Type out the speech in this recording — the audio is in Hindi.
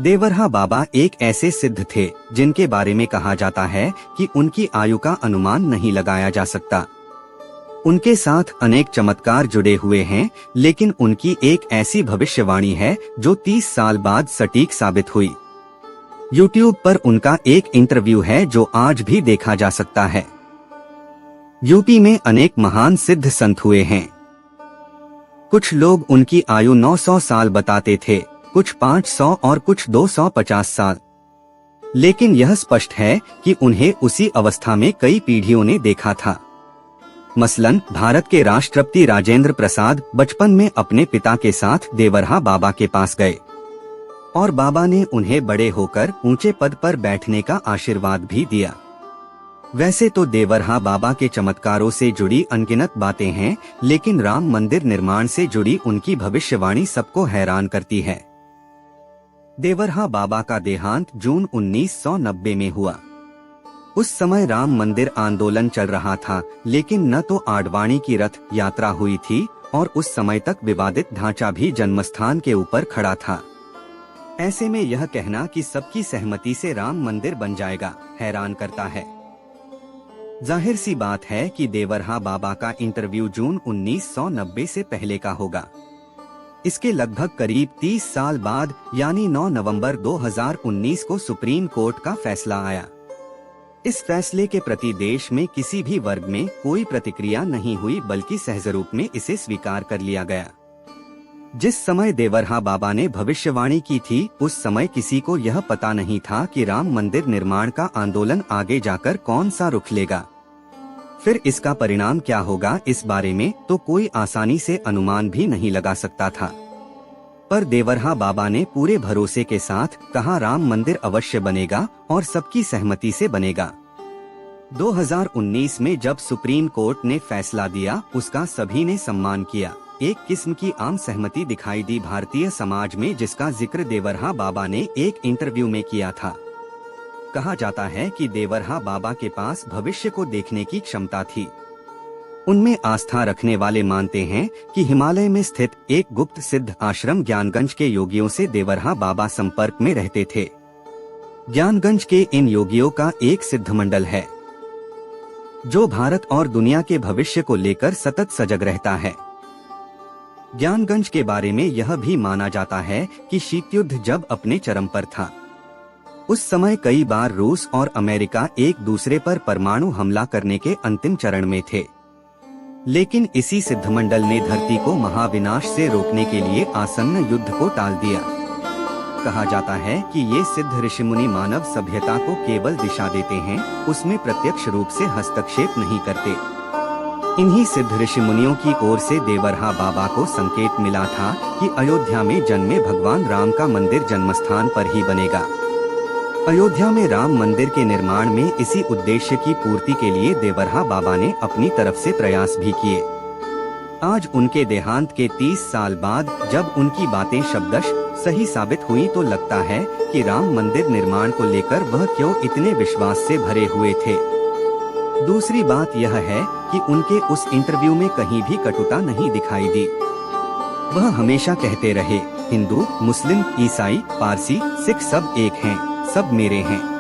देवरहा बाबा एक ऐसे सिद्ध थे जिनके बारे में कहा जाता है कि उनकी आयु का अनुमान नहीं लगाया जा सकता। उनके साथ अनेक चमत्कार जुड़े हुए हैं, लेकिन उनकी एक ऐसी भविष्यवाणी है जो 30 साल बाद सटीक साबित हुई। YouTube पर उनका एक इंटरव्यू है जो आज भी देखा जा सकता है। यूपी में अनेक महान सिद्ध संत हुए हैं। कुछ लोग उनकी आयु 900 साल बताते थे, कुछ 500 और कुछ 250 साल। लेकिन यह स्पष्ट है कि उन्हें उसी अवस्था में कई पीढ़ियों ने देखा था। मसलन भारत के राष्ट्रपति राजेंद्र प्रसाद बचपन में अपने पिता के साथ देवरहा बाबा के पास गए और बाबा ने उन्हें बड़े होकर ऊंचे पद पर बैठने का आशीर्वाद भी दिया। वैसे तो देवरहा बाबा के चमत्कारों से जुड़ी अनगिनत बातें हैं, लेकिन राम मंदिर निर्माण से जुड़ी उनकी भविष्यवाणी सबको हैरान करती है। देवरहा बाबा का देहांत जून 1990 में हुआ। उस समय राम मंदिर आंदोलन चल रहा था, लेकिन न तो आडवाणी की रथ यात्रा हुई थी और उस समय तक विवादित ढांचा भी जन्मस्थान के ऊपर खड़ा था। ऐसे में यह कहना कि सबकी सहमति से राम मंदिर बन जाएगा हैरान करता है। जाहिर सी बात है कि देवरहा बाबा का इंटरव्यू जून 1990 से पहले का होगा। इसके लगभग करीब 30 साल बाद यानी 9 नवंबर 2019 को सुप्रीम कोर्ट का फैसला आया। इस फैसले के प्रति देश में किसी भी वर्ग में कोई प्रतिक्रिया नहीं हुई, बल्कि सहज रूप में इसे स्वीकार कर लिया गया। जिस समय देवरहा बाबा ने भविष्यवाणी की थी, उस समय किसी को यह पता नहीं था कि राम मंदिर निर्माण का आंदोलन आगे जाकर कौन सा रुख लेगा। फिर इसका परिणाम क्या होगा, इस बारे में तो कोई आसानी से अनुमान भी नहीं लगा सकता था। पर देवरहा बाबा ने पूरे भरोसे के साथ कहा राम मंदिर अवश्य बनेगा और सबकी सहमति से बनेगा। 2019 में जब सुप्रीम कोर्ट ने फैसला दिया, उसका सभी ने सम्मान किया। एक किस्म की आम सहमति दिखाई दी भारतीय समाज में, जिसका जिक्र देवरहा बाबा ने एक इंटरव्यू में किया था। कहा जाता है कि देवरहा बाबा के पास भविष्य को देखने की क्षमता थी। उनमें आस्था रखने वाले मानते हैं कि हिमालय में स्थित एक गुप्त सिद्ध आश्रम ज्ञानगंज के योगियों से देवरहा बाबा संपर्क में रहते थे। ज्ञानगंज के इन योगियों का एक सिद्ध मंडल है जो भारत और दुनिया के भविष्य को लेकर सतत सजग रहता है। ज्ञानगंज के बारे में यह भी माना जाता है कि शीत युद्ध जब अपने चरम पर था, उस समय कई बार रूस और अमेरिका एक दूसरे पर परमाणु हमला करने के अंतिम चरण में थे। लेकिन इसी सिद्ध मंडल ने धरती को महाविनाश से रोकने के लिए आसन्न युद्ध को टाल दिया। कहा जाता है कि ये सिद्ध ऋषिमुनि मानव सभ्यता को केवल दिशा देते हैं, उसमें प्रत्यक्ष रूप से हस्तक्षेप नहीं करते। इन्हीं सिद्ध ऋषिमुनियों की ओर से देवरहा बाबा को संकेत मिला था कि अयोध्या में जन्मे भगवान राम का मंदिर जन्मस्थान पर ही बनेगा। अयोध्या में राम मंदिर के निर्माण में इसी उद्देश्य की पूर्ति के लिए देवरहा बाबा ने अपनी तरफ से प्रयास भी किए। आज उनके देहांत के 30 साल बाद जब उनकी बातें शब्दश सही साबित हुई, तो लगता है कि राम मंदिर निर्माण को लेकर वह क्यों इतने विश्वास से भरे हुए थे। दूसरी बात यह है कि उनके उस इंटरव्यू में कहीं भी कटुता नहीं दिखाई दी। वह हमेशा कहते रहे, हिंदू, मुस्लिम, ईसाई, पारसी, सिख सब एक हैं, सब मेरे हैं।